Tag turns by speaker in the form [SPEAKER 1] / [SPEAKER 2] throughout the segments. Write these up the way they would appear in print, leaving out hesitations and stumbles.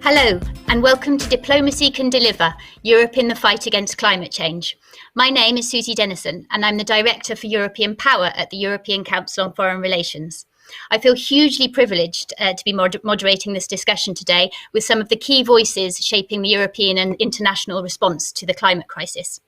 [SPEAKER 1] Hello, and welcome to Diplomacy Can Deliver, Europe in the Fight Against Climate Change. My name is Susie Dennison, and I'm the Director for European Power at the European Council on Foreign Relations. I feel hugely privileged to be moderating this discussion today with some of the key voices shaping the European and international response to the climate crisis.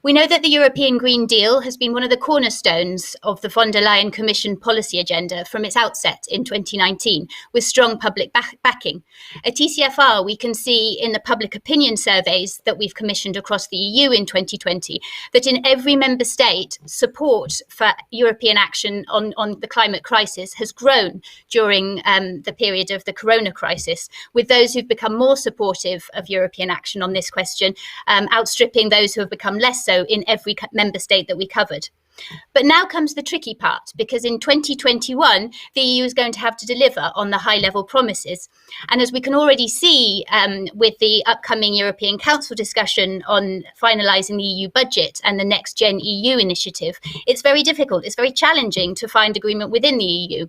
[SPEAKER 1] We know that the European Green Deal has been one of the cornerstones of the von der Leyen Commission policy agenda from its outset in 2019, with strong public backing. At ECFR, we can see in the public opinion surveys that we've commissioned across the EU in 2020 that in every member state, support for European action on the climate crisis has grown during the period of the corona crisis, with those who've become more supportive of European action on this question outstripping those who have become less so in every member state that we covered. But now comes the tricky part, because in 2021, the EU is going to have to deliver on the high-level promises. And as we can already see with the upcoming European Council discussion on finalising the EU budget and the Next Gen EU initiative, it's very difficult, it's very challenging to find agreement within the EU.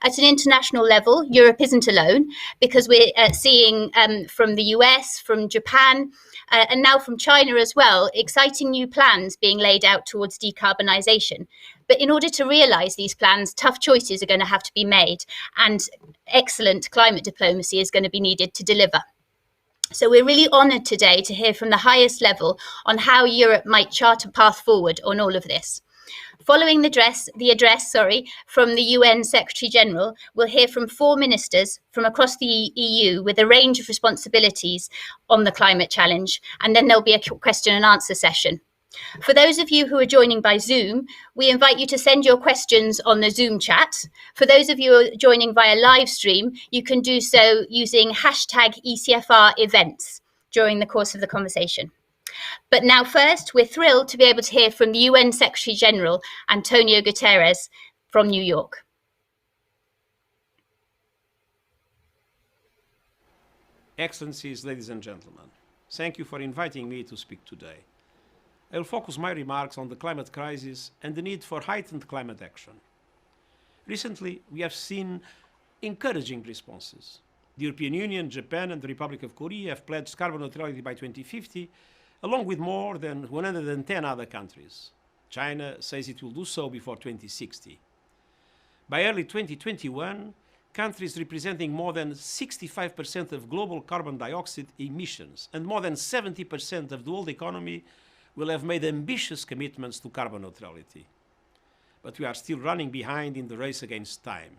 [SPEAKER 1] At an international level, Europe isn't alone, because we're seeing from the US, from Japan, and now from China as well, exciting new plans being laid out towards decarbonisation. But in order to realise these plans, tough choices are going to have to be made, and excellent climate diplomacy is going to be needed to deliver. So we're really honoured today to hear from the highest level on how Europe might chart a path forward on all of this. Following the address from the UN Secretary General, we'll hear from 4 ministers from across the EU with a range of responsibilities on the climate challenge, and then there'll be a question and answer session. For those of you who are joining by Zoom, we invite you to send your questions on the Zoom chat. For those of you who are joining via live stream, you can do so using hashtag ECFR events during the course of the conversation. But now first, we're thrilled to be able to hear from the UN Secretary General, António Guterres, from New York.
[SPEAKER 2] Excellencies, ladies and gentlemen, thank you for inviting me to speak today. I will focus my remarks on the climate crisis and the need for heightened climate action. Recently, we have seen encouraging responses. The European Union, Japan, and the Republic of Korea have pledged carbon neutrality by 2050, along with more than 110 other countries. China says it will do so before 2060. By early 2021, countries representing more than 65% of global carbon dioxide emissions and more than 70% of the world economy will have made ambitious commitments to carbon neutrality. But we are still running behind in the race against time.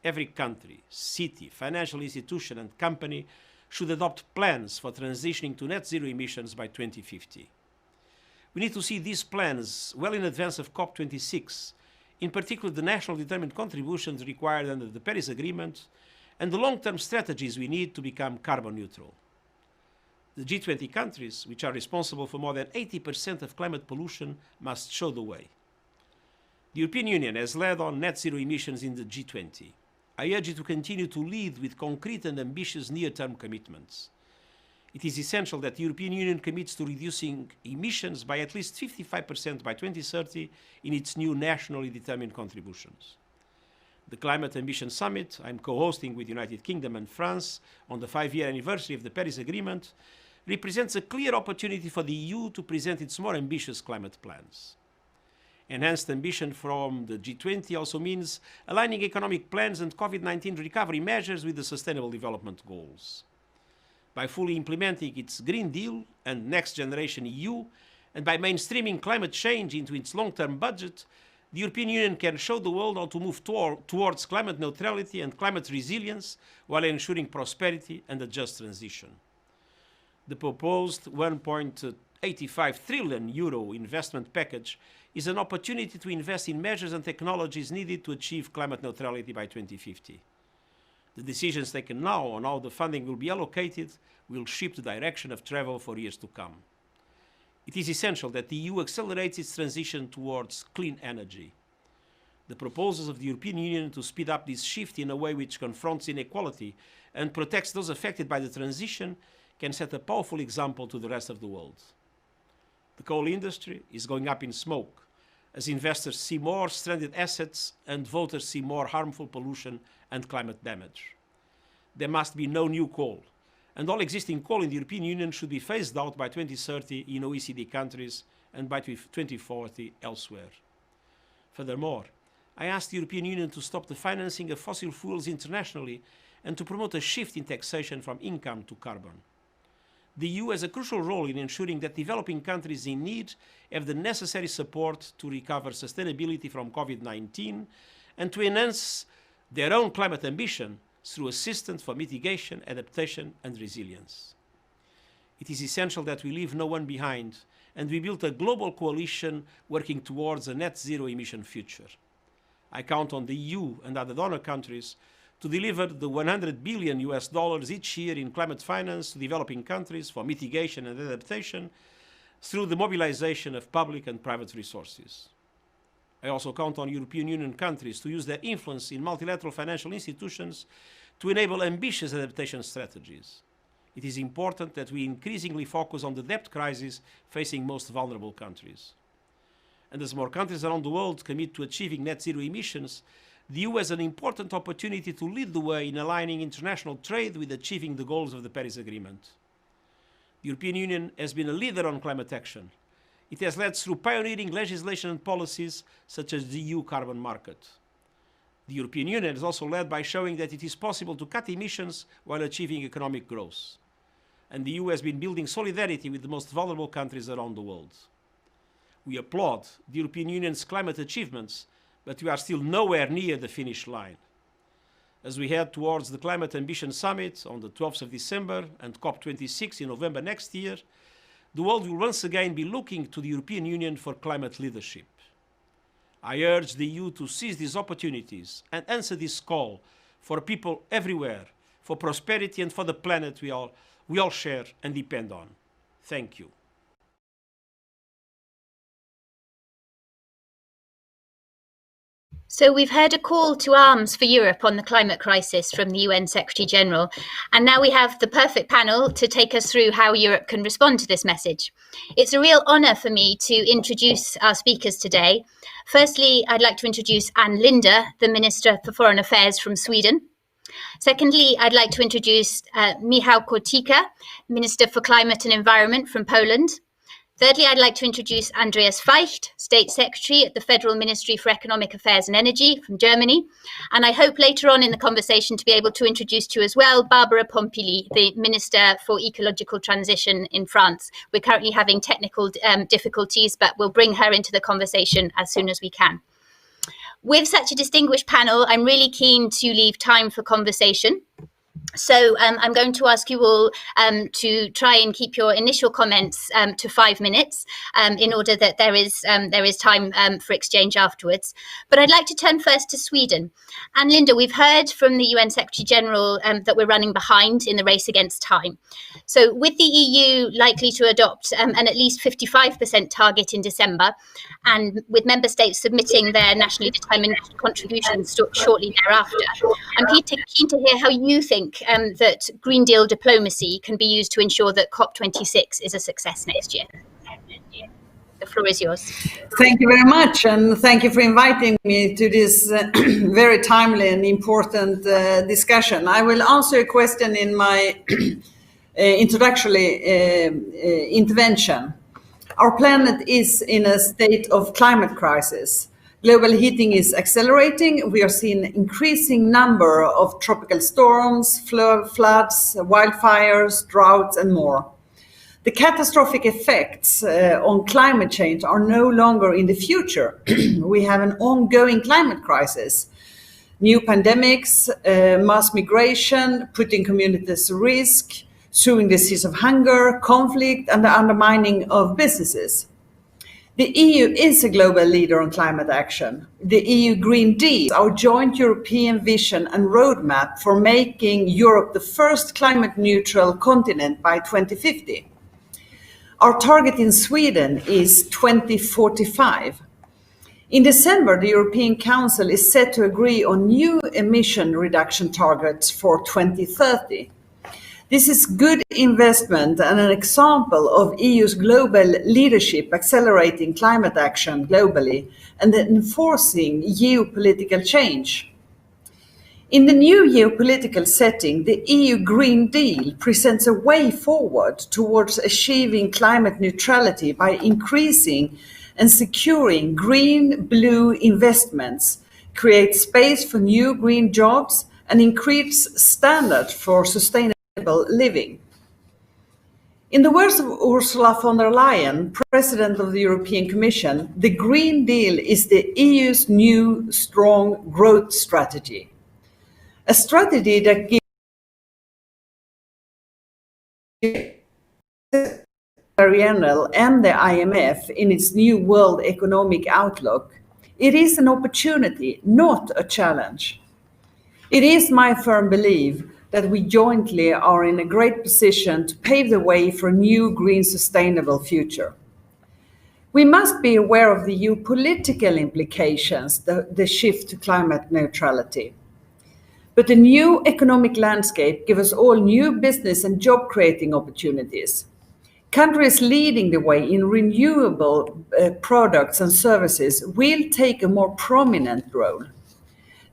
[SPEAKER 2] Every country, city, financial institution, and company should adopt plans for transitioning to net zero emissions by 2050. We need to see these plans well in advance of COP26, in particular the national determined contributions required under the Paris Agreement and the long-term strategies we need to become carbon neutral. The G20 countries, which are responsible for more than 80% of climate pollution, must show the way. The European Union has led on net zero emissions in the G20. I urge you to continue to lead with concrete and ambitious near-term commitments. It is essential that the European Union commits to reducing emissions by at least 55% by 2030 in its new nationally determined contributions. The Climate Ambition Summit I'm co-hosting with the United Kingdom and France on the 5-year anniversary of the Paris Agreement represents a clear opportunity for the EU to present its more ambitious climate plans. Enhanced ambition from the G20 also means aligning economic plans and COVID-19 recovery measures with the Sustainable Development Goals. By fully implementing its Green Deal and Next Generation EU, and by mainstreaming climate change into its long-term budget, the European Union can show the world how to move towards climate neutrality and climate resilience while ensuring prosperity and a just transition. The proposed €1.85 trillion investment package is an opportunity to invest in measures and technologies needed to achieve climate neutrality by 2050. The decisions taken now on how the funding will be allocated will shape the direction of travel for years to come. It is essential that the EU accelerates its transition towards clean energy. The proposals of the European Union to speed up this shift in a way which confronts inequality and protects those affected by the transition can set a powerful example to the rest of the world. The coal industry is going up in smoke as investors see more stranded assets and voters see more harmful pollution and climate damage. there must be no new coal, and all existing coal in the European Union should be phased out by 2030 in OECD countries and by 2040 elsewhere. Furthermore, I asked the European Union to stop the financing of fossil fuels internationally and to promote a shift in taxation from income to carbon. The EU has a crucial role in ensuring that developing countries in need have the necessary support to recover sustainability from COVID-19 and to enhance their own climate ambition through assistance for mitigation, adaptation and resilience. It is essential that we leave no one behind and we build a global coalition working towards a net zero emission future. I count on the EU and other donor countries to deliver the $100 billion each year in climate finance to developing countries for mitigation and adaptation through the mobilization of public and private resources. I also count on European Union countries to use their influence in multilateral financial institutions to enable ambitious adaptation strategies. It is important that we increasingly focus on the debt crisis facing most vulnerable countries. And as more countries around the world commit to achieving net zero emissions, the EU has an important opportunity to lead the way in aligning international trade with achieving the goals of the Paris Agreement. The European Union has been a leader on climate action. It has led through pioneering legislation and policies such as the EU carbon market. The European Union has also led by showing that it is possible to cut emissions while achieving economic growth. And the EU has been building solidarity with the most vulnerable countries around the world. We applaud the European Union's climate achievements, but we are still nowhere near the finish line. As we head towards the Climate Ambition Summit on the 12th of December and COP26 in November next year, the world will once again be looking to the European Union for climate leadership. I urge the EU to seize these opportunities and answer this call for people everywhere, for prosperity and for the planet we all share and depend on. Thank you.
[SPEAKER 1] So we've heard a call to arms for Europe on the climate crisis from the UN Secretary General, and now we have the perfect panel to take us through how Europe can respond to this message. It's a real honour for me to introduce our speakers today. Firstly, I'd like to introduce Linde, the Minister for Foreign Affairs from Sweden. Secondly, I'd like to introduce Michał Kurtyka, Minister for Climate and Environment from Poland. Thirdly, I'd like to introduce Andreas Feicht, State Secretary at the Federal Ministry for Economic Affairs and Energy from Germany. And I hope later on in the conversation to be able to introduce to you as well Barbara Pompili, the Minister for Ecological Transition in France. We're currently having technical difficulties, but we'll bring her into the conversation as soon as we can. With such a distinguished panel, I'm really keen to leave time for conversation. So I'm going to ask you all to try and keep your initial comments to 5 minutes in order that there is time for exchange afterwards. But I'd like to turn first to Sweden. And Linde, we've heard from the UN Secretary General that we're running behind in the race against time. So with the EU likely to adopt an at least 55% target in December, and with member states submitting their nationally determined contributions shortly thereafter, I'm keen to hear how you think that Green Deal diplomacy can be used to ensure that COP26 is a success next year. The floor is yours.
[SPEAKER 3] Thank you very much, and thank you for inviting me to this very timely and important discussion. I will answer a question in my introductory intervention. Our planet is in a state of climate crisis. Global heating is accelerating. We are seeing an increasing number of tropical storms, floods, wildfires, droughts, and more. The catastrophic effects on climate change are no longer in the future. We have an ongoing climate crisis. New pandemics, mass migration, putting communities at risk, soon disease of hunger, conflict, and the undermining of businesses. The EU is a global leader on climate action. The EU Green Deal, our joint European vision and roadmap for making Europe the first climate neutral continent by 2050. Our target in Sweden is 2045. In December, the European Council is set to agree on new emission reduction targets for 2030. This is good investment and an example of EU's global leadership accelerating climate action globally and enforcing geopolitical change. In the new geopolitical setting, the EU Green Deal presents a way forward towards achieving climate neutrality by increasing and securing green-blue investments, create space for new green jobs, and increase standards for sustainable living. In the words of Ursula von der Leyen, President of the European Commission, the Green Deal is the EU's new strong growth strategy. A strategy that gives the Triennial and the IMF in its new World Economic Outlook. It is an opportunity, not a challenge. It is my firm belief that we jointly are in a great position to pave the way for a new green sustainable future. We must be aware of the geopolitical implications, the shift to climate neutrality. But the new economic landscape gives us all new business and job creating opportunities. Countries leading the way in renewable products and services will take a more prominent role.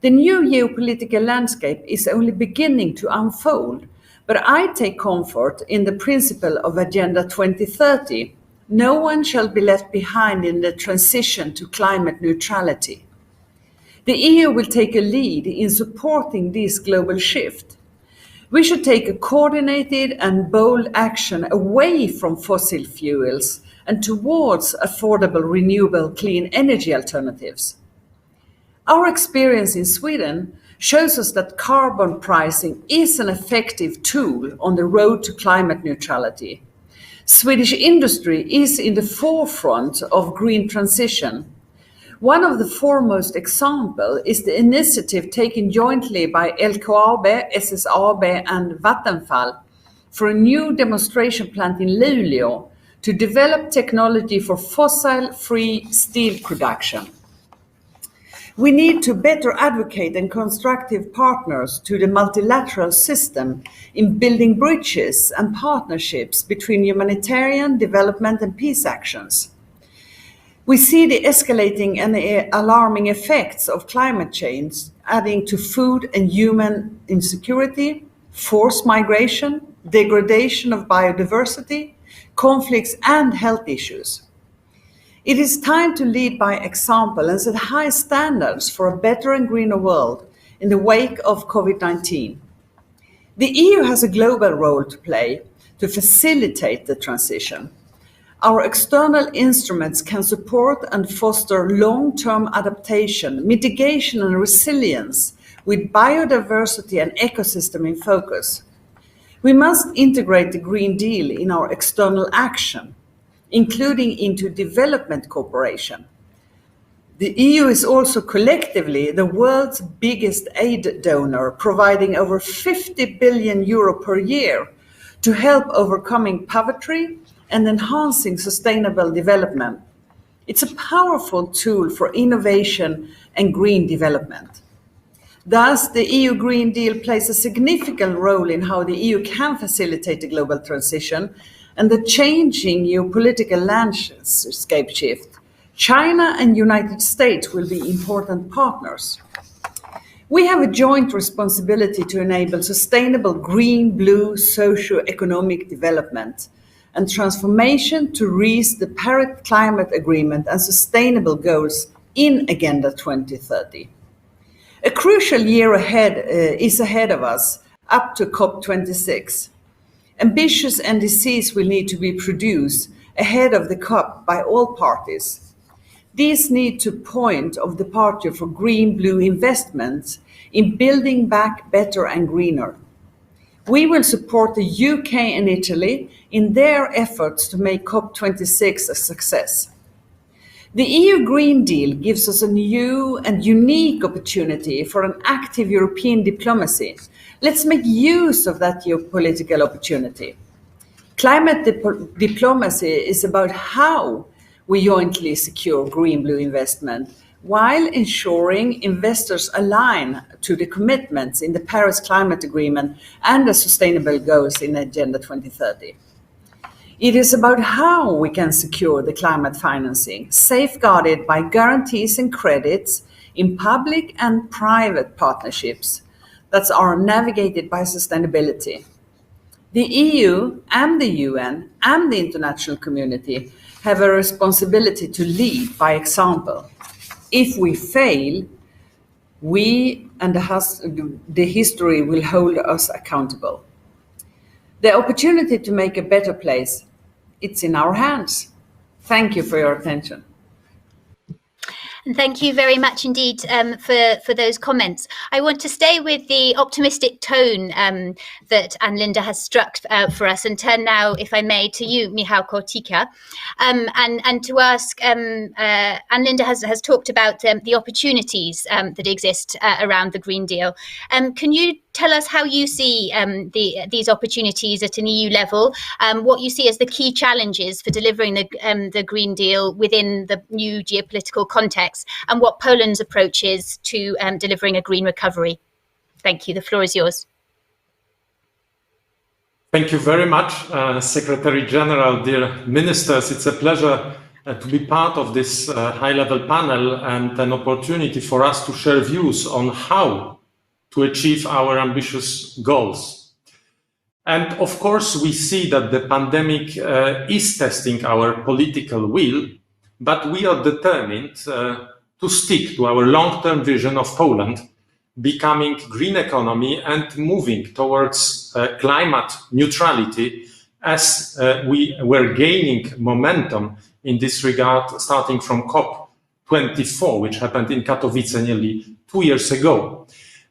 [SPEAKER 3] The new geopolitical landscape is only beginning to unfold, but I take comfort in the principle of Agenda 2030. No one shall be left behind in the transition to climate neutrality. The EU will take a lead in supporting this global shift. We should take a coordinated and bold action away from fossil fuels and towards affordable, renewable, clean energy alternatives. Our experience in Sweden shows us that carbon pricing is an effective tool on the road to climate neutrality. Swedish industry is in the forefront of green transition. One of the foremost examples is the initiative taken jointly by LKAB, SSAB and Vattenfall for a new demonstration plant in Luleå to develop technology for fossil-free steel production. We need to better advocate and constructive partners to the multilateral system in building bridges and partnerships between humanitarian, development and peace actions. We see the escalating and alarming effects of climate change, adding to food and human insecurity, forced migration, degradation of biodiversity, conflicts and health issues. It is time to lead by example and set high standards for a better and greener world in the wake of COVID-19. The EU has a global role to play to facilitate the transition. Our external instruments can support and foster long-term adaptation, mitigation and resilience with biodiversity and ecosystem in focus. We must integrate the Green Deal in our external action, including into development cooperation. The EU is also collectively the world's biggest aid donor, providing over 50 billion euro per year to help overcoming poverty and enhancing sustainable development. It's a powerful tool for innovation and green development. Thus, the EU Green Deal plays a significant role in how the EU can facilitate the global transition and the changing geopolitical landscape shift. China and United States will be important partners. We have a joint responsibility to enable sustainable green-blue socio-economic development and transformation to reach the Paris Climate Agreement and sustainable goals in Agenda 2030. A crucial year is ahead of us, up to COP26. Ambitious NDCs will need to be produced ahead of the COP by all parties. These need to point of departure for green-blue investments in building back better and greener. We will support the UK and Italy in their efforts to make COP26 a success. The EU Green Deal gives us a new and unique opportunity for an active European diplomacy. Let's make use of that geopolitical opportunity. Climate diplomacy is about how we jointly secure green-blue investment while ensuring investors align to the commitments in the Paris Climate Agreement and the sustainable goals in Agenda 2030. It is about how we can secure the climate financing, safeguarded by guarantees and credits in public and private partnerships, that are navigated by sustainability. The EU and the UN and the international community have a responsibility to lead by example. If we fail, we and the history will hold us accountable. The opportunity to make a better place, it's in our hands. Thank you for your attention.
[SPEAKER 1] And thank you very much indeed for those comments. I want to stay with the optimistic tone that Linde has struck for us, and turn now, if I may, to you, Michał Kurtyka, and to ask, Linde has talked about the opportunities that exist around the Green Deal. Can you tell us how you see these opportunities at an EU level, what you see as the key challenges for delivering the Green Deal within the new geopolitical context, and what Poland's approach is to delivering a green recovery? Thank you. The floor is yours.
[SPEAKER 4] Thank you very much, Secretary General, dear ministers. It's a pleasure to be part of this high-level panel, and an opportunity for us to share views on how to achieve our ambitious goals. And of course, we see that the pandemic is testing our political will, but we are determined to stick to our long-term vision of Poland becoming green economy and moving towards climate neutrality, as we were gaining momentum in this regard starting from COP24, which happened in Katowice nearly 2 years ago.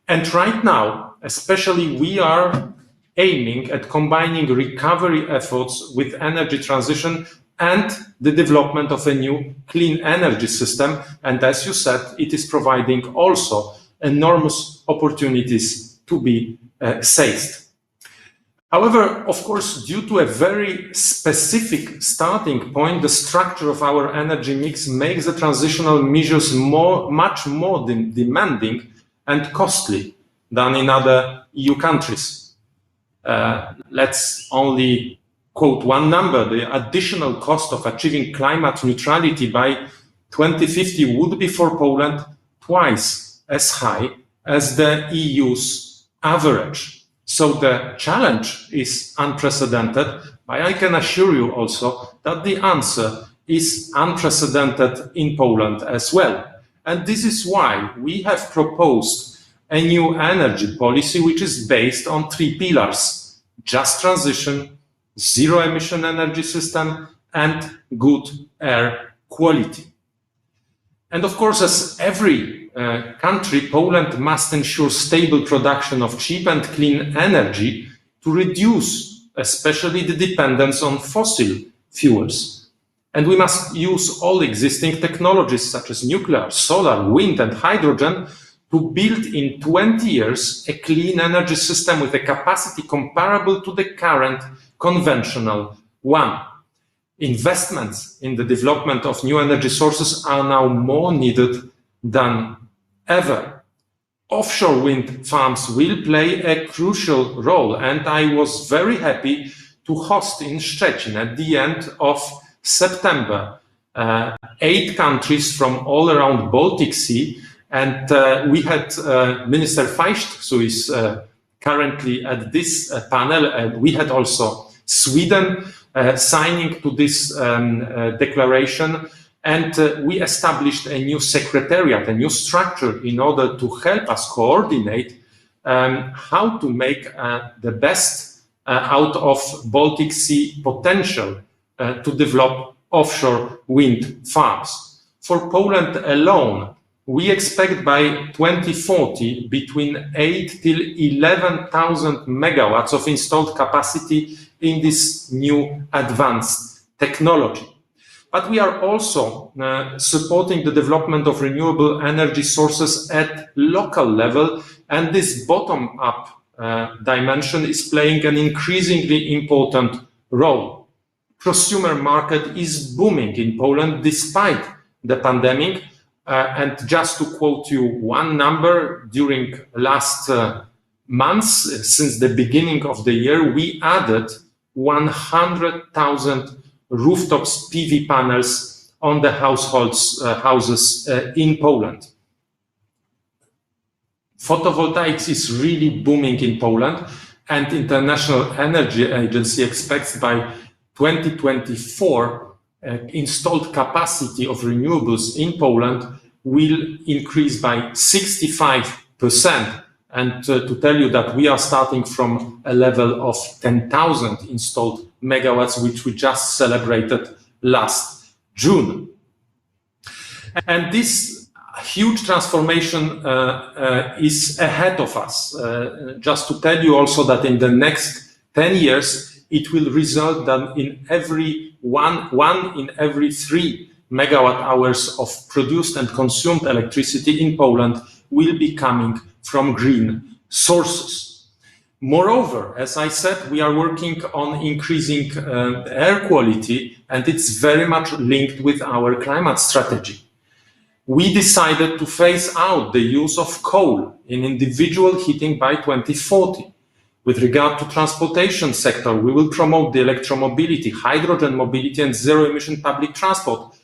[SPEAKER 4] And right now, especially, we are aiming at combining recovery efforts with energy transition and the development of a new clean energy system. And as you said, it is providing also enormous opportunities to be seized. However, of course, due to a very specific starting point, the structure of our energy mix makes the transitional measures much more demanding and costly than in other EU countries. Let's only quote one number. The additional cost of achieving climate neutrality by 2050 would be for Poland twice as high as the EU's average. So the challenge is unprecedented, but I can assure you also that the answer is unprecedented in Poland as well. And this is why we have proposed a new energy policy, which is based on 3 pillars: just transition, zero-emission energy system, and good air quality. And of course, as every country, Poland must ensure stable production of cheap and clean energy to reduce especially the dependence on fossil fuels. And we must use all existing technologies such as nuclear, solar, wind, and hydrogen to build in 20 years a clean energy system with a capacity comparable to the current conventional one. Investments in the development of new energy sources are now more needed than ever. Offshore wind farms will play a crucial role, and I was very happy to host in Szczecin at the end of September 8 countries from all around Baltic Sea, and we had Minister Feicht, who is currently at this panel, and we had also Sweden signing to this declaration, and we established a new secretariat, a new structure in order to help us coordinate how to make the best out of Baltic Sea potential to develop offshore wind farms. For Poland alone, we expect by 2040 between 8 till 11,000 megawatts of installed capacity in this new advanced technology. But we are also supporting the development of renewable energy sources at local level, and this bottom-up dimension is playing an increasingly important role. Prosumer market is booming in Poland despite the pandemic. And just to quote you one number, during last months, since the beginning of the year, we added 100,000 rooftops PV panels on the houses in Poland. Photovoltaics is really booming in Poland, and International Energy Agency expects by 2024 installed capacity of renewables in Poland will increase by 65%. And to tell you that we are starting from a level of 10,000 installed megawatts, which we just celebrated last June. And this huge transformation is ahead of us. Just to tell you also that in the next 10 years, it will result that in every one in every 3 megawatt hours of produced and consumed electricity in Poland will be coming from green sources. Moreover, as I said, we are working on increasing air quality, and it's very much linked with our climate strategy. We decided to phase out the use of coal in individual heating by 2040. With regard to transportation sector, we will promote the electromobility, hydrogen mobility, and zero-emission public transport.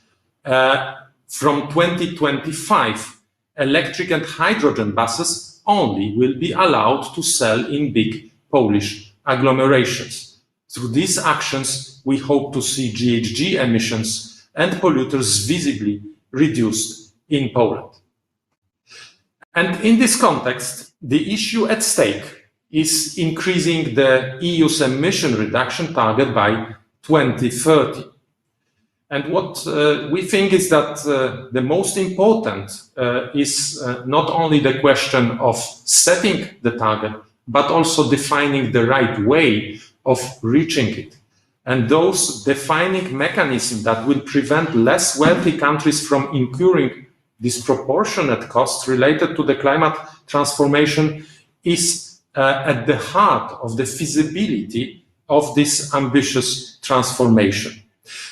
[SPEAKER 4] From 2025, electric and hydrogen buses only will be allowed to sell in big Polish agglomerations. Through these actions, we hope to see GHG emissions and polluters visibly reduced in Poland. And in this context, the issue at stake is increasing the EU's emission reduction target by 2030. And what we think is that the most important is not only the question of setting the target, but also defining the right way of reaching it. And those defining mechanisms that will prevent less wealthy countries from incurring disproportionate costs related to the climate transformation is at the heart of the feasibility of this ambitious transformation.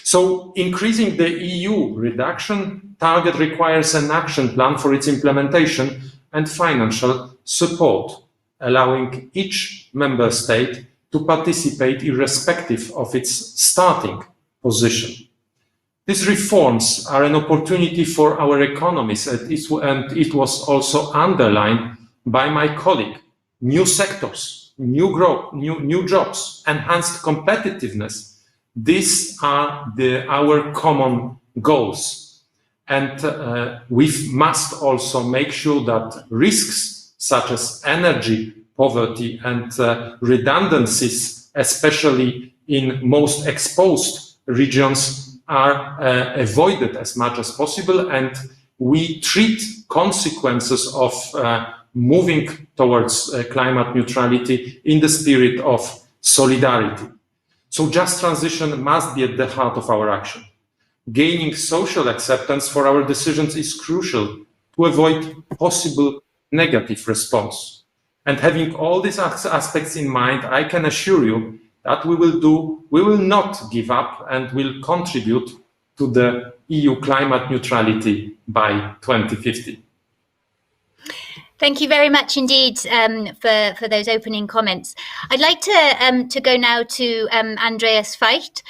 [SPEAKER 4] So increasing the EU reduction target requires an action plan for its implementation and financial support, allowing each member state to participate irrespective of its starting position. These reforms are an opportunity for our economies, and it was also underlined by my colleague. New sectors, new growth, new jobs, enhanced competitiveness. These are our common goals. And we must also make sure that risks such as energy poverty and redundancies, especially in most exposed regions, are avoided as much as possible, and we treat consequences of moving towards climate neutrality in the spirit of solidarity. So just transition must be at the heart of our action. Gaining social acceptance for our decisions is crucial to avoid possible negative response. And having all these aspects in mind, I can assure you that we will not give up and will contribute to the EU climate neutrality by 2050.
[SPEAKER 1] Thank you very much indeed for those opening comments. I'd like to go now to Andreas Feicht.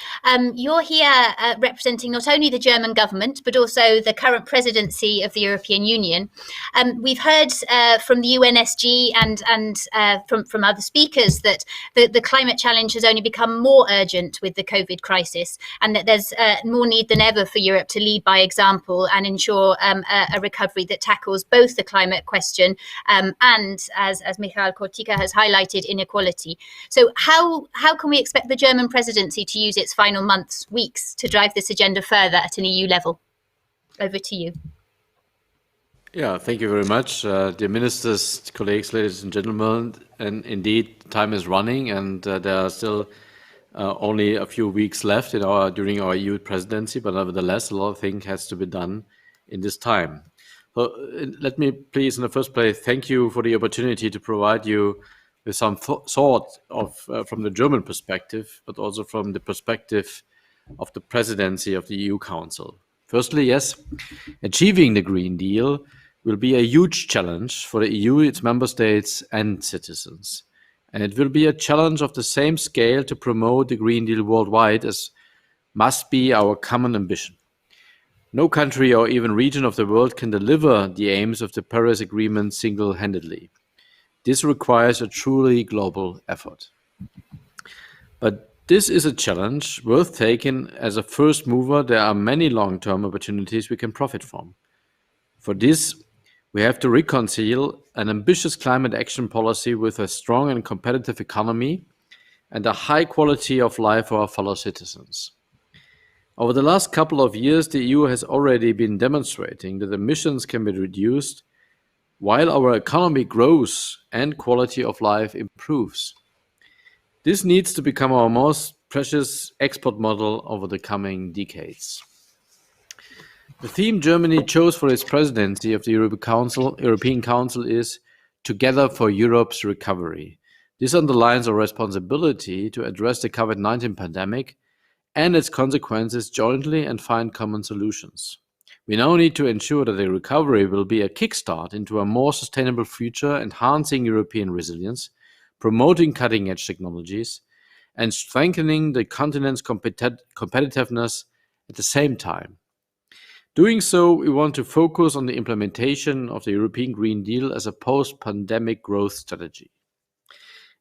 [SPEAKER 1] You're here representing not only the German government, but also the current presidency of the European Union. We've heard from the UNSG and from other speakers that the climate challenge has only become more urgent with the COVID crisis, and that there's more need than ever for Europe to lead by example and ensure a recovery that tackles both the climate question and, as Michał Kurtyka has highlighted, inequality. So how can we expect the German presidency to use its final months, weeks, to drive this agenda further at an EU level? Over to you.
[SPEAKER 5] Yeah, thank you very much. Dear ministers, colleagues, ladies and gentlemen, and indeed time is running, and there are still only a few weeks left during our EU presidency, but nevertheless a lot of things has to be done in this time. So let me please, in the first place, thank you for the opportunity to provide you with some thought of from the German perspective, but also from the perspective of the presidency of the EU Council. Firstly, yes, achieving the Green Deal will be a huge challenge for the EU, its member states and citizens. And it will be a challenge of the same scale to promote the Green Deal worldwide as must be our common ambition. No country or even region of the world can deliver the aims of the Paris Agreement single-handedly. This requires a truly global effort. But this is a challenge worth taking. As a first mover, there are many long-term opportunities we can profit from. For this, we have to reconcile an ambitious climate action policy with a strong and competitive economy and a high quality of life for our fellow citizens. Over the last couple of years, the EU has already been demonstrating that emissions can be reduced while our economy grows and quality of life improves. This needs to become our most precious export model over the coming decades. The theme Germany chose for its presidency of the European Council is Together for Europe's Recovery. This underlines our responsibility to address the COVID-19 pandemic and its consequences jointly and find common solutions. We now need to ensure that the recovery will be a kickstart into a more sustainable future, enhancing European resilience, promoting cutting-edge technologies, and strengthening the continent's competitiveness at the same time. Doing so, we want to focus on the implementation of the European Green Deal as a post-pandemic growth strategy.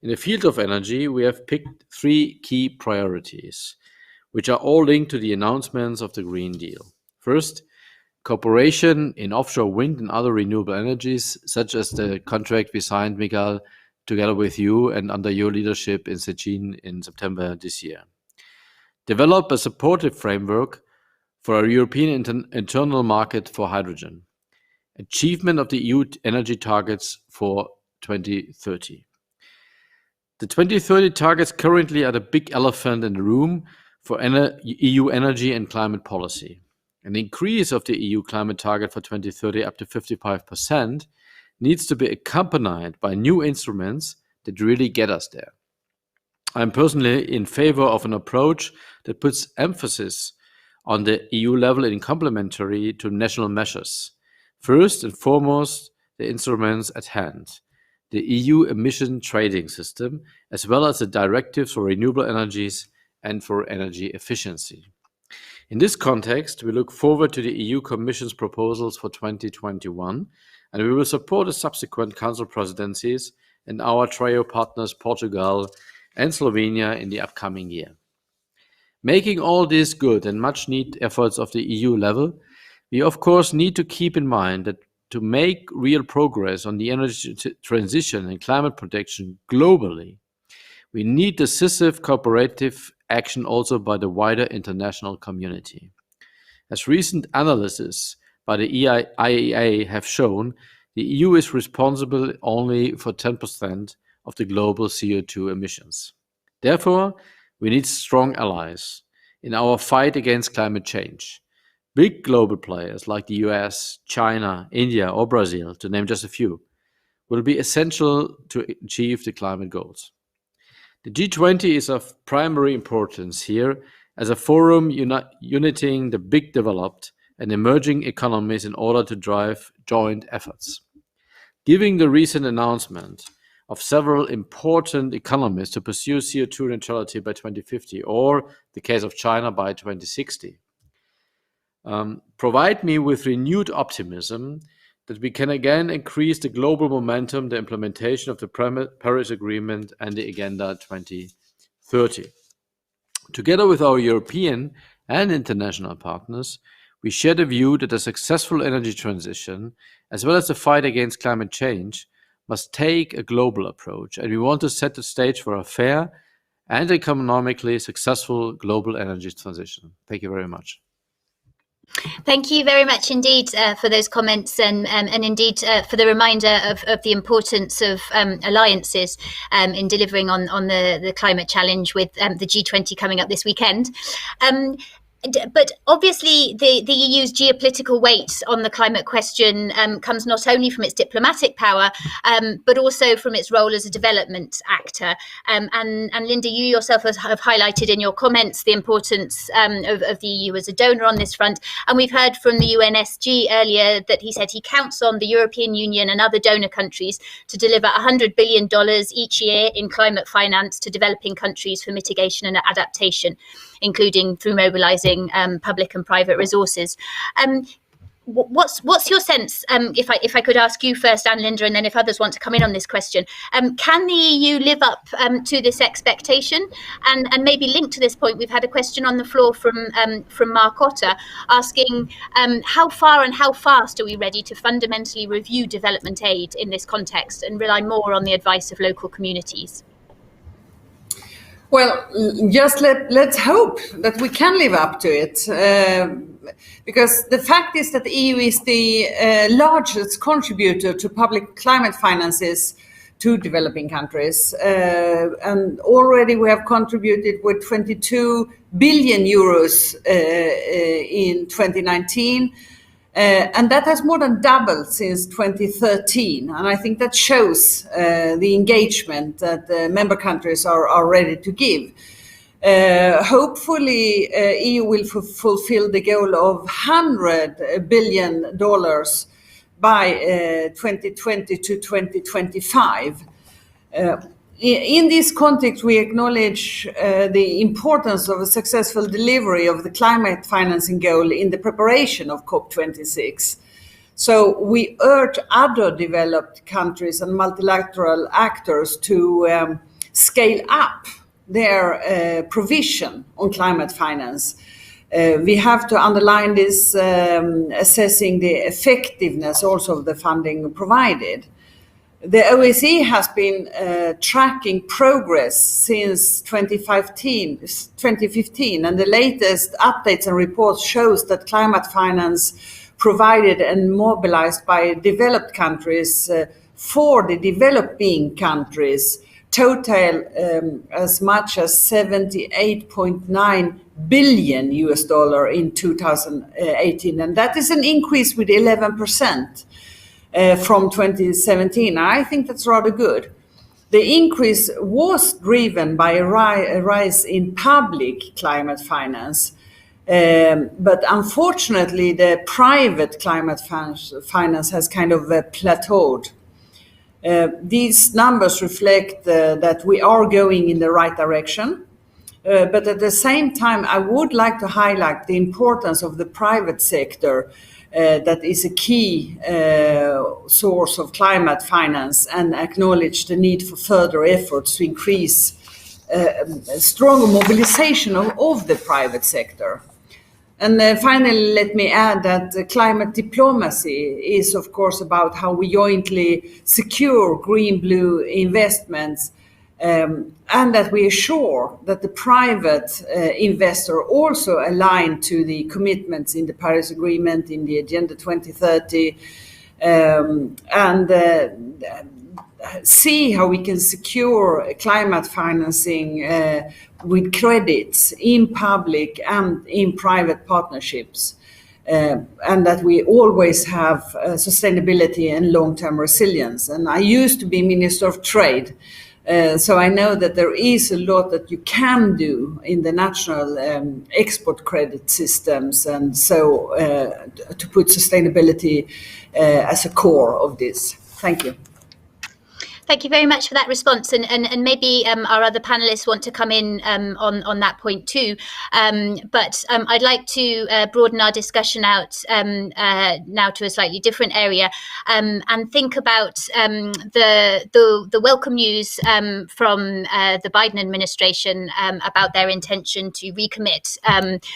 [SPEAKER 5] In the field of energy, we have picked 3 key priorities, which are all linked to the announcements of the Green Deal. First, cooperation in offshore wind and other renewable energies, such as the contract we signed, Michał, together with you and under your leadership in Szczecin in September this year. Develop a supportive framework for a European internal market for hydrogen. Achievement of the EU energy targets for 2030. The 2030 targets currently are the big elephant in the room for EU energy and climate policy. An increase of the EU climate target for 2030 up to 55% needs to be accompanied by new instruments that really get us there. I'm personally in favor of an approach that puts emphasis on the EU level in complementary to national measures. First and foremost, the instruments at hand, the EU emission trading system, as well as the directives for renewable energies and for energy efficiency. In this context, we look forward to the EU Commission's proposals for 2021, and we will support the subsequent Council presidencies and our trio partners Portugal and Slovenia in the upcoming year. Making all this good and much needed efforts of the EU level, we of course need to keep in mind that to make real progress on the energy transition and climate protection globally, we need decisive cooperative action also by the wider international community. As recent analyses by the IEA have shown, the EU is responsible only for 10% of the global CO2 emissions. Therefore, we need strong allies in our fight against climate change. Big global players like the US, China, India, or Brazil, to name just a few, will be essential to achieve the climate goals. The G20 is of primary importance here as a forum uniting the big developed and emerging economies in order to drive joint efforts. Given the recent announcement of several important economies to pursue CO2 neutrality by 2050, or the case of China by 2060, provide me with renewed optimism that we can again increase the global momentum, the implementation of the Paris Agreement and the Agenda 2030. Together with our European and international partners, we share the view that a successful energy transition, as well as the fight against climate change, must take a global approach, and we want to set the stage for a fair and economically successful global energy transition. Thank you very much.
[SPEAKER 1] Thank you very much indeed for those comments and indeed for the reminder of the importance of alliances in delivering on the climate challenge with the G20 coming up this weekend. But obviously, the EU's geopolitical weight on the climate question comes not only from its diplomatic power, but also from its role as a development actor. And Linde, you yourself have highlighted in your comments the importance of the EU as a donor on this front. And we've heard from the UNSG earlier that he said he counts on the European Union and other donor countries to deliver $100 billion each year in climate finance to developing countries for mitigation and adaptation, including through mobilizing mobilising public and private resources. What's your sense, if I could ask you first, Linde, and then if others want to come in on this question, can the EU live up to this expectation? And maybe linked to this point, we've had a question on the floor from Mark Otter asking how far and how fast are we ready to fundamentally review development aid in this context and rely more on the advice of local communities?
[SPEAKER 3] Well, just let's hope that we can live up to it, because the fact is that the EU is the largest contributor to public climate finances to developing countries. And already we have contributed with 22 billion euros in 2019. And that has more than doubled since 2013. And I think that shows the engagement that the member countries are ready to give. Hopefully, EU will fulfill the goal of $100 billion by 2020 to 2025. In this context, we acknowledge the importance of a successful delivery of the climate financing goal in the preparation of COP26. So we urge other developed countries and multilateral actors to scale up their provision on climate finance. We have to underline this, assessing the effectiveness also of the funding provided. The OSCE has been tracking progress since 2015, and the latest updates and reports shows that climate finance provided and mobilized by developed countries for the developing countries total as much as $78.9 billion in 2018, and that is an increase with 11%. From 2017. I think that's rather good. The increase was driven by a rise in public climate finance, but unfortunately the private climate finance has kind of plateaued. These numbers reflect that we are going in the right direction, but at the same time I would like to highlight the importance of the private sector. That is a key source of climate finance, and acknowledge the need for further efforts to increase stronger mobilization of the private sector. And finally, let me add that climate diplomacy is, of course, about how we jointly secure green-blue investments, and that we assure that the private investor also align to the commitments in the Paris Agreement, in the Agenda 2030, and see how we can secure climate financing with credits in public and in private partnerships, and that we always have sustainability and long-term resilience. And I used to be Minister of Trade, so I know that there is a lot that you can do in the national export credit systems, and so to put sustainability as a core of this. Thank you.
[SPEAKER 1] Thank you very much for that response, and maybe our other panelists want to come in on that point too. But I'd like to broaden our discussion out now to a slightly different area, and think about the welcome news from the Biden administration about their intention to recommit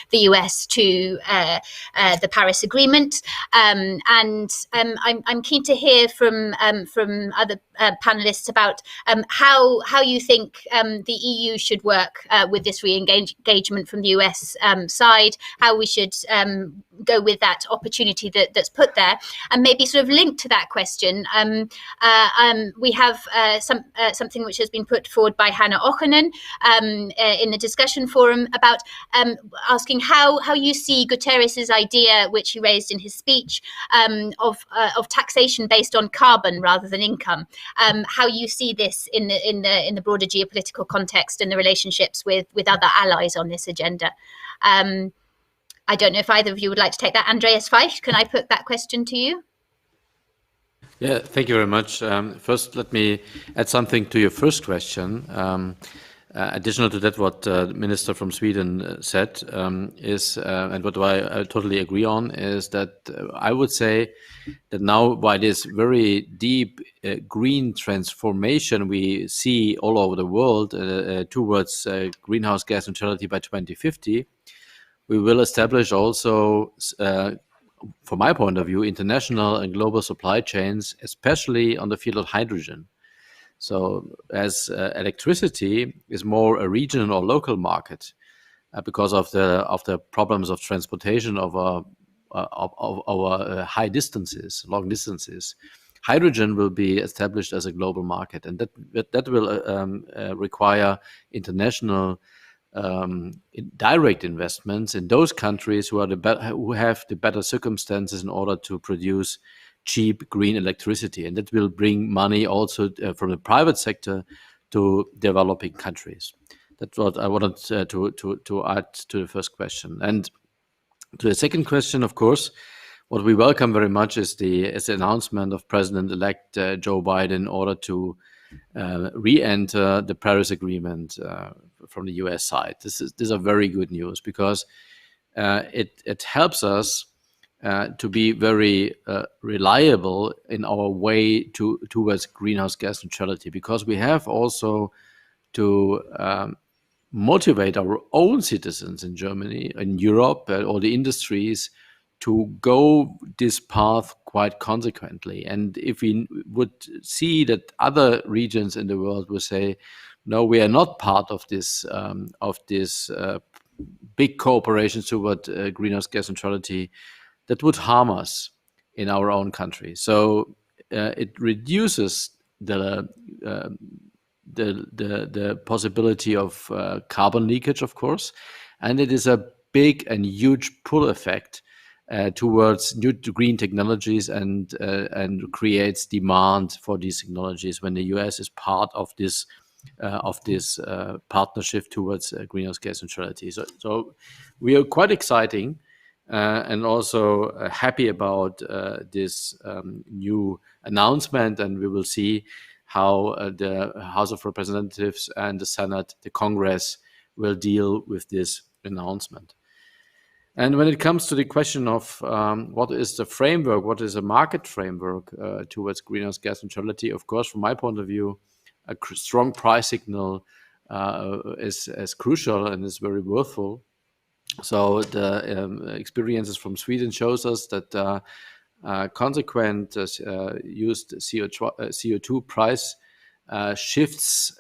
[SPEAKER 1] the US to the Paris Agreement, and I'm keen to hear from other panelists about how you think the EU should work with this re-engagement from the US side, how we should go with that opportunity that's put there, and maybe sort of linked to that question. We have something which has been put forward by Hannah Ochenen in the discussion forum about asking how you see Guterres's idea, which he raised in his speech, of taxation based on carbon rather than income. How you see this in the broader geopolitical context and the relationships with other allies on this agenda. I don't know if either of you would like to take that. Andreas Feicht, can I put that question to you?
[SPEAKER 5] Yeah, thank you very much. First, let me add something to your first question. Additional to that, what the minister from Sweden said is, and what I totally agree on, is that I would say that now by this very deep green transformation we see all over the world towards greenhouse gas neutrality by 2050, we will establish also, from my point of view, international and global supply chains, especially on the field of hydrogen. So as electricity is more a regional or local market because of the problems of transportation of our high distances, long distances, hydrogen will be established as a global market, and that will require international direct investments in those countries who have the better circumstances in order to produce cheap green electricity, and that will bring money also from the private sector to developing countries. That's what I wanted to add to the first question. And to the second question, of course, what we welcome very much is the announcement of President-elect Joe Biden in order to re-enter the Paris Agreement from the US side. This is a very good news because it helps us to be very reliable in our way towards greenhouse gas neutrality, because we have also to motivate our own citizens in Germany, in Europe, all the industries to go this path quite consequently. And if we would see that other regions in the world will say, no, we are not part of this big cooperation toward greenhouse gas neutrality, that would harm us in our own country. So it reduces the possibility of carbon leakage, of course, and it is a big and huge pull effect towards new green technologies and creates demand for these technologies when the US is part of this partnership towards greenhouse gas neutrality. So we are quite exciting. And also happy about this new announcement, and we will see how the House of Representatives and the Senate, the Congress, will deal with this announcement. And when it comes to the question of what is the framework, what is a market framework towards greenhouse gas neutrality, of course, from my point of view, a strong price signal is crucial and is very worthwhile. So the experiences from Sweden shows us that consequent used CO2 price shifts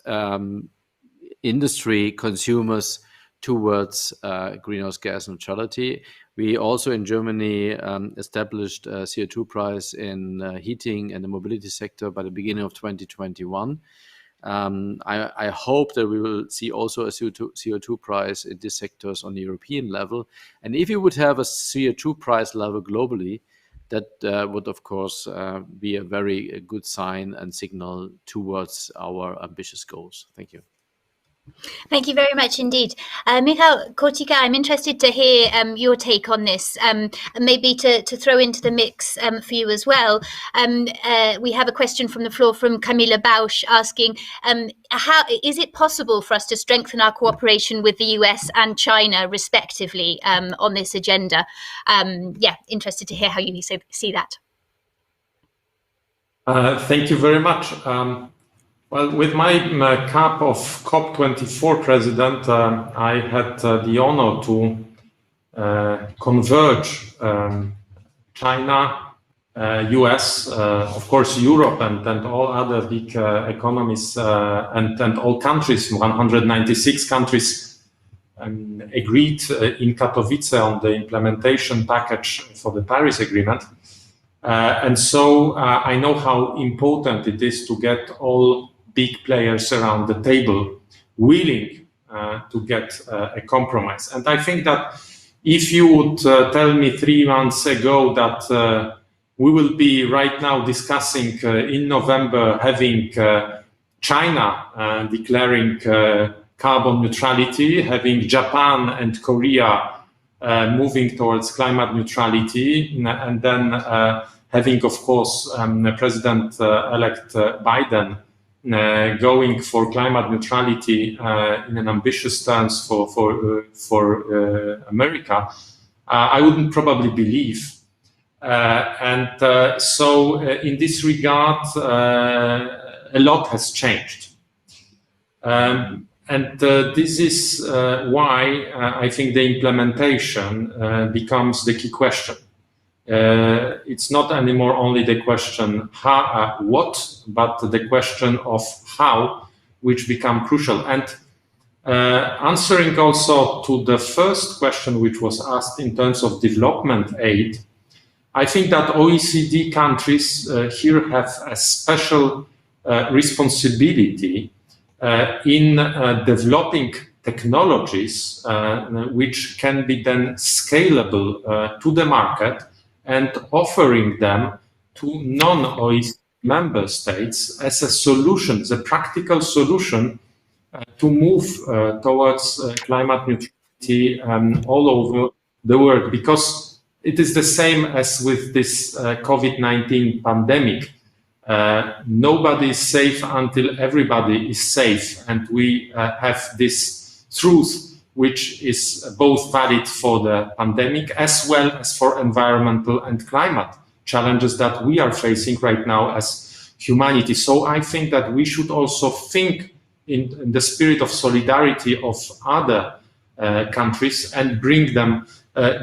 [SPEAKER 5] industry consumers towards greenhouse gas neutrality. We also in Germany established a CO2 price in heating and the mobility sector by the beginning of 2021. I hope that we will see also a CO2 price in these sectors on the European level. And if you would have a CO2 price level globally, that would, of course, be a very good sign and signal towards our ambitious goals. Thank you.
[SPEAKER 1] Thank you very much indeed. Michał, Kurtyka, I'm interested to hear your take on this, and maybe to throw into the mix for you as well. We have a question from the floor from Camilla Bausch asking, how is it possible for us to strengthen our cooperation with the US and China, respectively, on this agenda? Interested to hear how you see that.
[SPEAKER 4] Thank you very much. Well, with my cap of COP24 president, I had the honor to converge China, US, of course, Europe, and all other big economies and all countries, 196 countries, agreed in Katowice on the implementation package for the Paris Agreement. And so I know how important it is to get all big players around the table willing to get a compromise. And I think that if you would tell me 3 months ago that we will be right now discussing in November having China declaring carbon neutrality, having Japan and Korea moving towards climate neutrality, and then having, of course, President-elect Biden going for climate neutrality in an ambitious terms for America, I wouldn't probably believe. So in this regard, a lot has changed. This is why I think the implementation becomes the key question. It's not anymore only the question what, but the question of how, which become crucial. And answering also to the first question which was asked in terms of development aid, I think that OECD countries here have a special responsibility in developing technologies which can be then scalable to the market and offering them to non-OECD member states as a solution, as a practical solution to move towards climate neutrality all over the world. Because it is the same as with this COVID-19 pandemic. Nobody is safe until everybody is safe. And we have this truth which is both valid for the pandemic as well as for environmental and climate challenges that we are facing right now as humanity. So I think that we should also think in the spirit of solidarity of other countries and bring them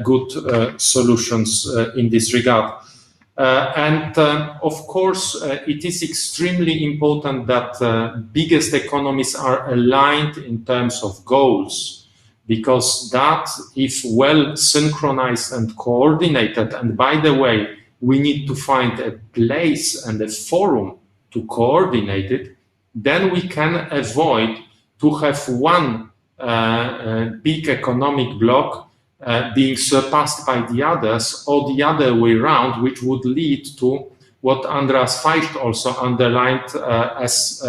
[SPEAKER 4] good solutions in this regard. Of course, it is extremely important that biggest economies are aligned in terms of goals, because that, if well synchronized and coordinated, and by the way, we need to find a place and a forum to coordinate it, then we can avoid to have one big economic bloc being surpassed by the others, or the other way around, which would lead to what Andreas Feicht also underlined as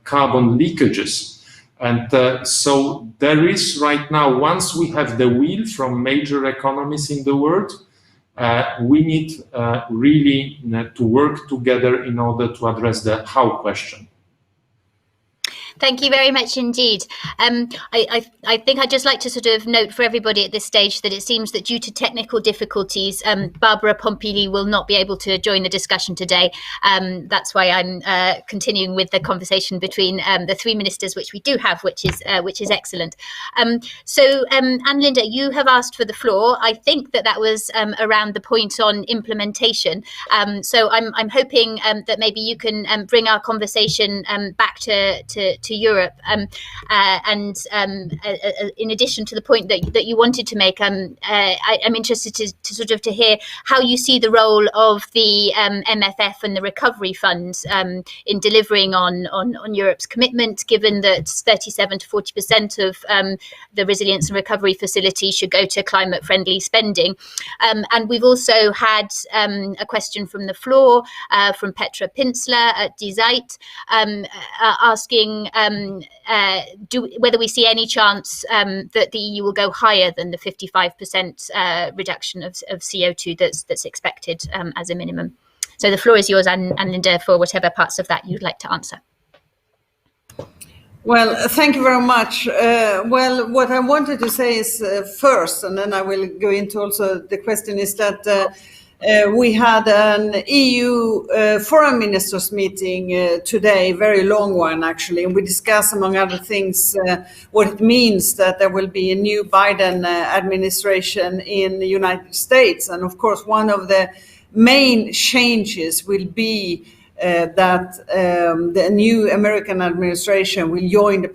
[SPEAKER 4] carbon leakages. And so there is right now, once we have the will from major economies in the world, we need really to work together in order to address the how question.
[SPEAKER 1] Thank you very much indeed. I think I'd just like to sort of note for everybody at this stage that it seems that due to technical difficulties, Barbara Pompili will not be able to join the discussion today. That's why I'm continuing with the conversation between the three ministers, which we do have, which is excellent. So Anne-Linde, you have asked for the floor. I think that was around the point on implementation. So I'm hoping that maybe you can bring our conversation back to Europe, and in addition to the point that you wanted to make, I'm interested to sort of to hear how you see the role of the MFF and the recovery funds in delivering on Europe's commitment, given that 37 to 40% of the resilience and recovery facility should go to climate friendly spending. And we've also had a question from the floor from Petra Pinsler at Die Zeit, asking whether we see any chance that the EU will go higher than the 55% reduction of CO2 that's expected as a minimum. So the floor is yours, Anne-Linde, for whatever parts of that you'd like to answer.
[SPEAKER 3] Well, thank you very much. Well, what I wanted to say is first, and then I will go into also the question, is that we had an EU foreign ministers meeting today, very long one actually, and we discussed, among other things, what it means that there will be a new Biden administration in the United States. And of course, one of the main changes will be that the new American administration will rejoin the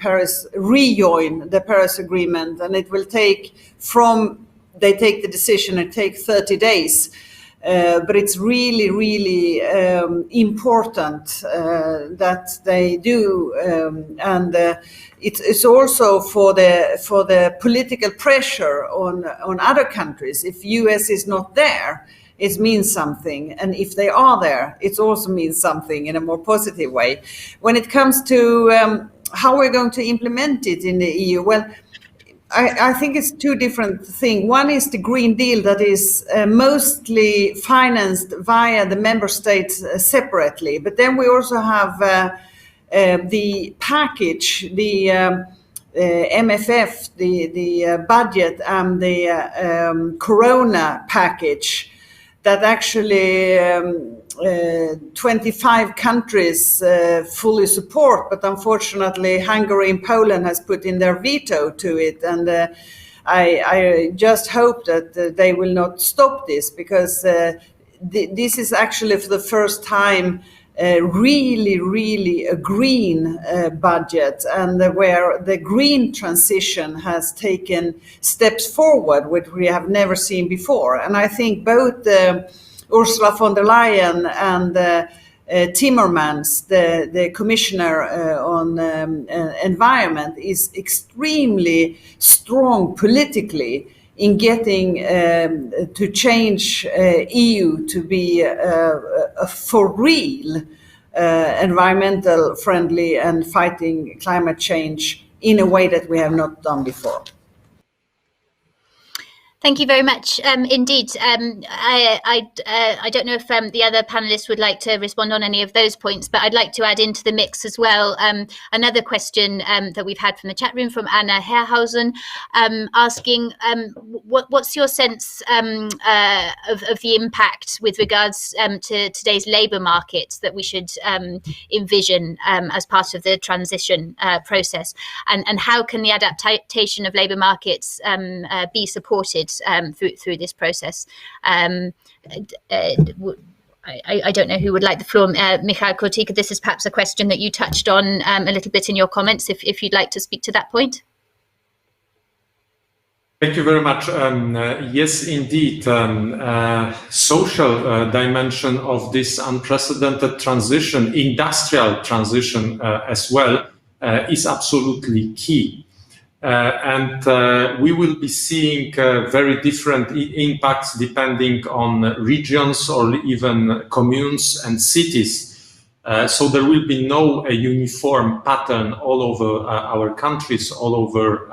[SPEAKER 3] Paris Agreement, and it will take they take the decision, it takes 30 days. But it's really, really important that they do, and it's also for the political pressure on other countries. If US is not there, it means something, and if they are there, it also means something in a more positive way. When it comes to how we're going to implement it in the EU, well, I think it's two different things. One is the Green Deal that is mostly financed via the member states separately. But then we also have the package, the MFF, the budget, and the Corona package that actually 25 countries fully support, but unfortunately Hungary and Poland has put in their veto to it, and I just hope that they will not stop this, because this is actually for the first time really a green budget, and where the green transition has taken steps forward, which we have never seen before. And I think both Ursula von der Leyen and Timmermans, the commissioner on environment, is extremely strong politically in getting to change EU to be a for real environmental friendly and fighting climate change in a way that we have not done before.
[SPEAKER 1] Thank you very much indeed. I don't know if the other panelists would like to respond on any of those points, but I'd like to add into the mix as well another question that we've had from the chat room from Anna Herrhausen, asking what's your sense of the impact with regards to today's labour market that we should envision as part of the transition process, and how can the adaptation of labour markets be supported through this process? I don't know who would like the floor. Michał, Kurtyka, this is perhaps a question that you touched on a little bit in your comments, if you'd like to speak to that point.
[SPEAKER 4] Thank you very much. Yes, indeed. Social dimension of this unprecedented transition, industrial transition as well, is absolutely key. And we will be seeing very different impacts depending on regions or even communes and cities. So there will be no uniform pattern all over our countries, all over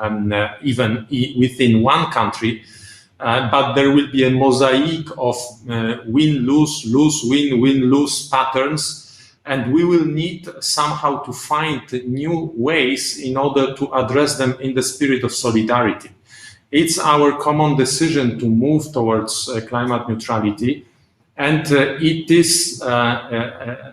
[SPEAKER 4] even within one country, but there will be a mosaic of win-lose, lose-win, win-lose patterns. And we will need somehow to find new ways in order to address them in the spirit of solidarity. It's our common decision to move towards climate neutrality, and it is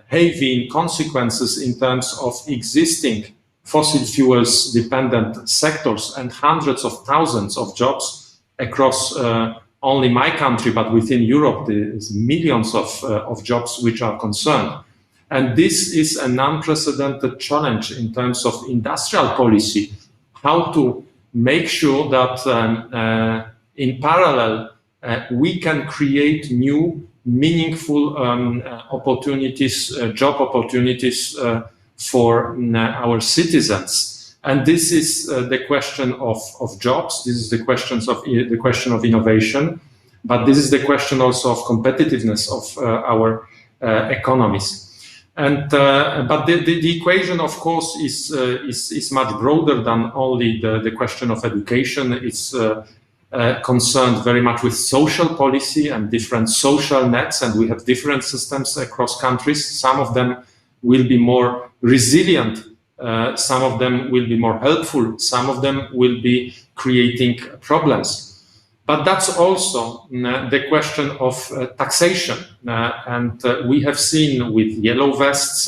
[SPEAKER 4] heavy in consequences in terms of existing fossil fuels dependent sectors and hundreds of thousands of jobs across only my country, but within Europe there's millions of jobs which are concerned. And this is an unprecedented challenge in terms of industrial policy, how to make sure that in parallel we can create new, meaningful opportunities, job opportunities for our citizens. And this is the question of jobs. This is the question of innovation, but this is the question also of competitiveness of our economies. And but the equation, of course, is much broader than only the question of education. It's concerned very much with social policy and different social nets, and we have different systems across countries. Some of them will be more resilient, some of them will be more helpful, some of them will be creating problems. But that's also the question of taxation. And we have seen with yellow vests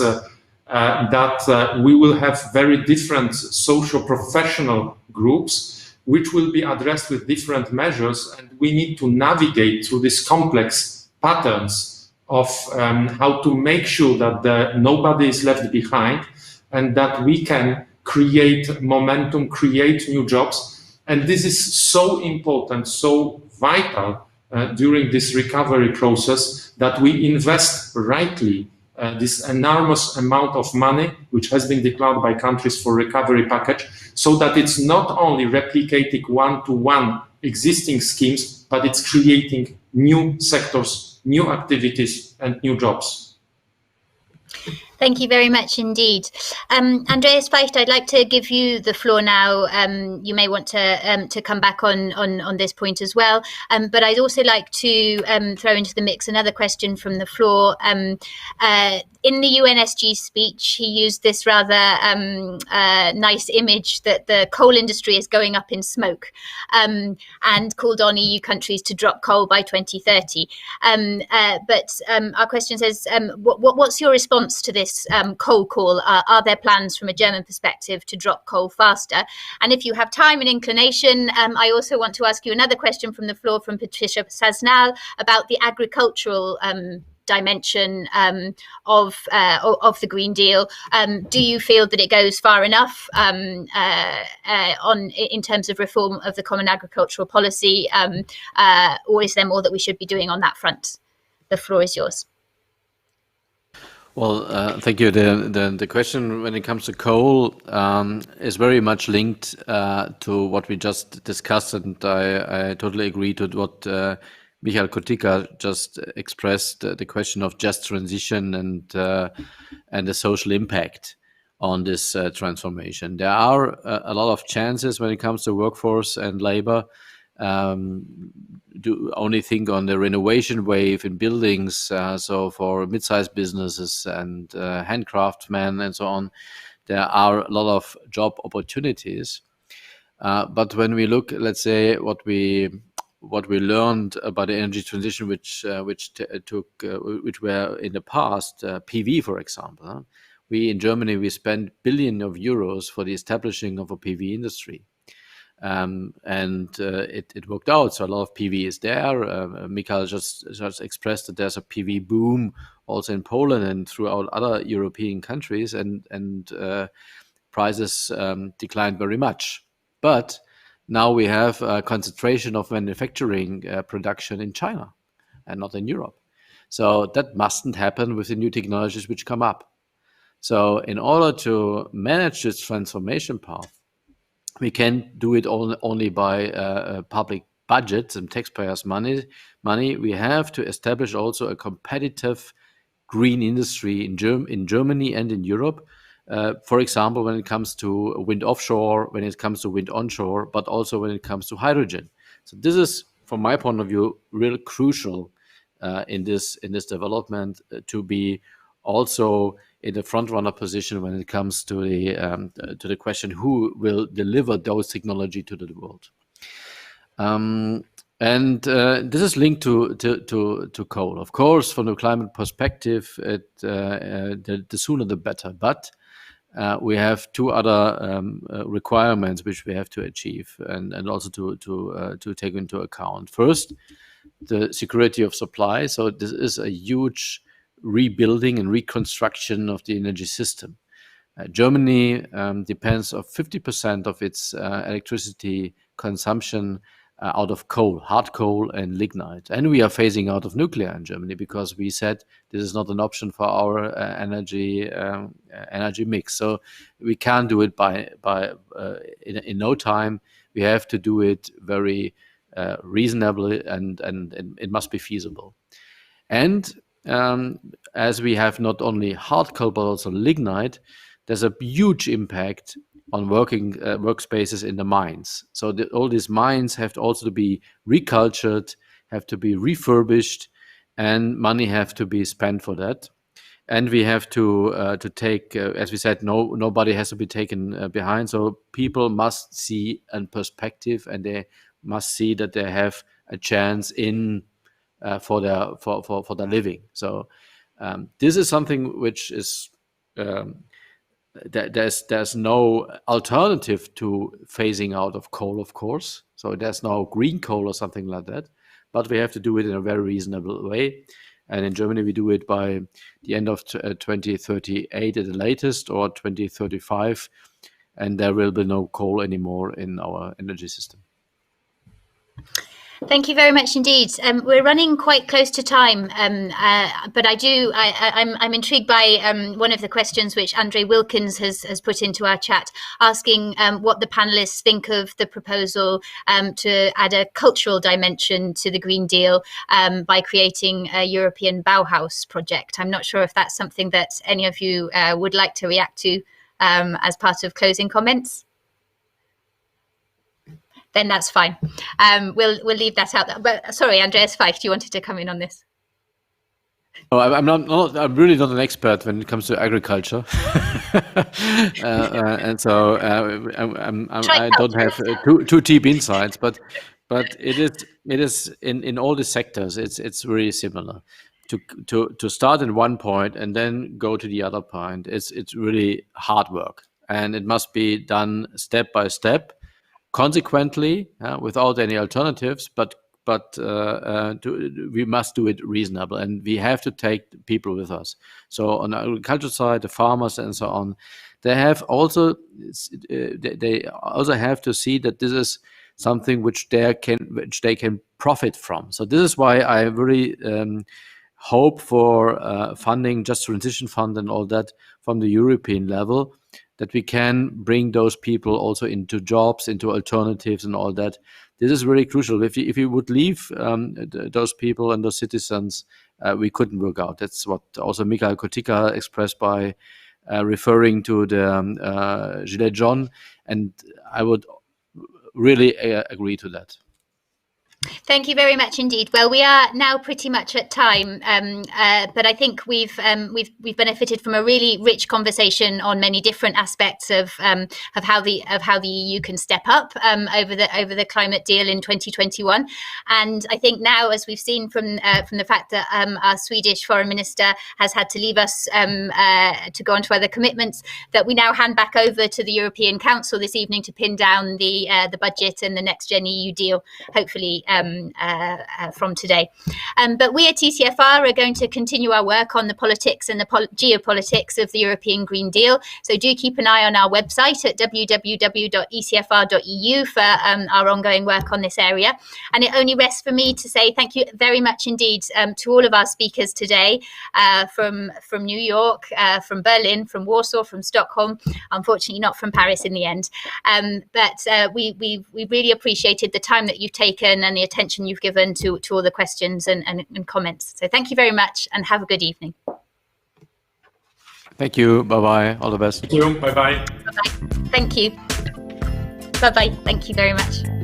[SPEAKER 4] that we will have very different socio-professional groups, which will be addressed with different measures. And we need to navigate through these complex patterns of how to make sure that nobody is left behind and that we can create momentum, create new jobs. And this is so important, so vital during this recovery process, that we invest rightly this enormous amount of money, which has been declared by countries for recovery package, so that it's not only replicating one-to-one existing schemes, but it's creating new sectors, new activities, and new jobs.
[SPEAKER 1] Thank you very much indeed. Andreas Feicht, I'd like to give you the floor now. You may want to come back on this point as well. But I'd also like to throw into the mix another question from the floor. In the UNSG speech, he used this rather nice image that the coal industry is going up in smoke, and called on EU countries to drop coal by 2030. But our question says, what's your response to this coal call? Are there plans from a German perspective to drop coal faster? And if you have time and inclination, I also want to ask you another question from the floor from Patricia Sasnal about the agricultural dimension of the Green Deal. Do you feel that it goes far enough in terms of reform of the Common Agricultural Policy, or is there more that we should be doing on that front? The floor is yours.
[SPEAKER 5] Well, thank you. The question when it comes to coal is very much linked to what we just discussed, and I totally agree to what Michał Kurtyka just expressed, the question of just transition and the social impact on this transformation. There are a lot of chances when it comes to workforce and labor. Do only think on the renovation wave in buildings, so for mid-sized businesses and handcraftsmen and so on, there are a lot of job opportunities. But when we look, let's say, what we learned about the energy transition, which were in the past, PV, for example. We in Germany, we spent billions of euros for the establishing of a PV industry. And it worked out. So a lot of PV is there. Michał just expressed that there's a PV boom also in Poland and throughout other European countries, and prices declined very much. But now we have a concentration of manufacturing production in China and not in Europe. So that mustn't happen with the new technologies which come up. So in order to manage this transformation path, we can't do it only by public budgets and taxpayers' money. We have to establish also a competitive green industry in Germany and in Europe. For example, when it comes to wind offshore, when it comes to wind onshore, but also when it comes to hydrogen. So this is, from my point of view, real crucial in this development to be also in the front runner position when it comes to the question who will deliver those technology to the world. And this is linked to coal. Of course, from the climate perspective, the sooner the better. But we have two other requirements which we have to achieve and also to take into account. First, the security of supply. So this is a huge rebuilding and reconstruction of the energy system. Germany depends on 50% of its electricity consumption out of coal, hard coal and lignite. And we are phasing out of nuclear in Germany because we said this is not an option for our energy mix. So we can't do it in no time. We have to do it very reasonably and it must be feasible. And as we have not only hard coal but also lignite, there's a huge impact on workspaces in the mines. So all these mines have to also be recultured, have to be refurbished, and money have to be spent for that. And we have to take, as we said, nobody has to be taken behind. So people must see a perspective, and they must see that they have a chance in for their living. So this is something which is. There's no alternative to phasing out of coal, of course. So there's no green coal or something like that. But we have to do it in a very reasonable way. And in Germany, we do it by the end of 2038 at the latest, or 2035. And there will be no coal anymore in our energy system.
[SPEAKER 1] Thank you very much indeed. We're running quite close to time, but I'm intrigued by one of the questions which Andre Wilkins has put into our chat, asking what the panelists think of the proposal to add a cultural dimension to the Green Deal by creating a European Bauhaus project. I'm not sure if that's something that any of you would like to react to as part of closing comments. Then that's fine. We'll leave that out. But sorry, Andreas Feicht, you wanted to come in on this.
[SPEAKER 5] Oh, I'm really not an expert when it comes to agriculture, and so I don't have too deep insights. But it is in all the sectors. It's really similar. To start at one point and then go to the other point. It's really hard work, and it must be done step by step. Consequently, without any alternatives, but we must do it reasonable, and we have to take people with us. So on the agricultural side, the farmers and so on, they also have to see that this is something which they can profit from. So this is why I really hope for funding, just transition fund and all that from the European level, that we can bring those people also into jobs, into alternatives and all that. This is really crucial. If you would leave those people and those citizens, we couldn't work out. That's what also Michał Kurtyka expressed by referring to the Gilets jaunes, and I would really agree to that.
[SPEAKER 1] Thank you very much indeed. Well, we are now pretty much at time, but I think we've benefited from a really rich conversation on many different aspects of how the EU can step up over the climate deal in 2021. And I think now, as we've seen from the fact that our Swedish foreign minister has had to leave us to go on to other commitments, that we now hand back over to the European Council this evening to pin down the budget and the Next Gen EU deal, hopefully from today. But we at ECFR are going to continue our work on the politics and the geopolitics of the European Green Deal. So do keep an eye on our website at www.ecfr.eu for our ongoing work on this area. And it only rests for me to say thank you very much indeed to all of our speakers today, from New York, from Berlin, from Warsaw, from Stockholm, unfortunately not from Paris in the end. But we really appreciated the time that you've taken and the attention you've given to all the questions and comments. So thank you very much and have a good evening.
[SPEAKER 5] Thank you. Bye-bye. All the best.
[SPEAKER 4] Thank you. Bye-bye.
[SPEAKER 1] Bye-bye. Thank you. Bye-bye. Thank you very much.